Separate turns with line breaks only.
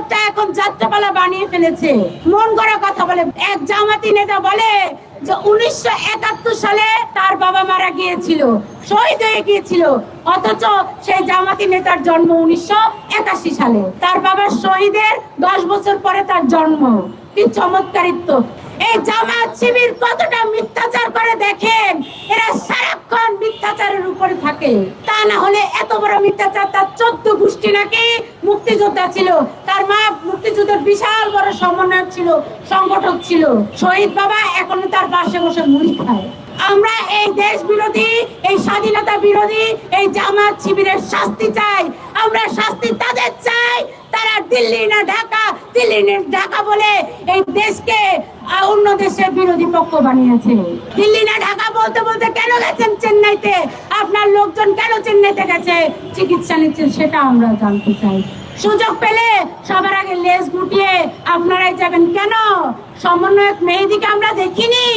লোকটা এখন যাত্রাপালা বানিয়ে ফেলেছে, মন গড়া কথা বলে। এক জামাতি নেতা বলে যে 1971 সালে তার বাবা মারা গিয়েছিল, শহীদ হয়ে গিয়েছিল, অথচ সেই জামাতি নেতার জন্ম 1981 সালে। তার বাবার শহীদের 10 বছর পরে তার জন্ম। কি চমৎকারিত্ব! এই জামাত শিবির কতটা মিথ্যাচার করে দেখেন। এরা সারাক্ষণ মিথ্যাচারের উপরে থাকে। তা না হলে এত বড় মিথ্যাচার। তার 14 গোষ্ঠী নাকি মুক্তিযোদ্ধা ছিল, তার মা মুক্তিযুদ্ধের বিশাল বড় সমন্বয়ক ছিল, সংগঠক ছিল। শহীদ বাবা এখনো তার পাশে বসে মুড়ি খায়। আমরা এই দেশ বিরোধী, এই স্বাধীনতা বিরোধী এই জামাত শিবিরের শাস্তি চাই। আমরা শাস্তি তাদের চাই তারা দিল্লি না ঢাকা, দিল্লি না ঢাকা বলে এই দেশকে অন্য দেশের বিরোধী পক্ষ বানিয়েছে। দিল্লি না ঢাকা বলতে বলতে কেন গেছেন চেন্নাইতে? আপনার লোকজন কেন চেন্নাইতে গেছে চিকিৎসা নিচ্ছেন সেটা আমরা জানতে চাই। সুযোগ পেলে সবার আগে লেজ গুটিয়ে আপনারাই যাবেন কেন? সমন্বয়ক মেহেদীকে আমরা দেখিনি।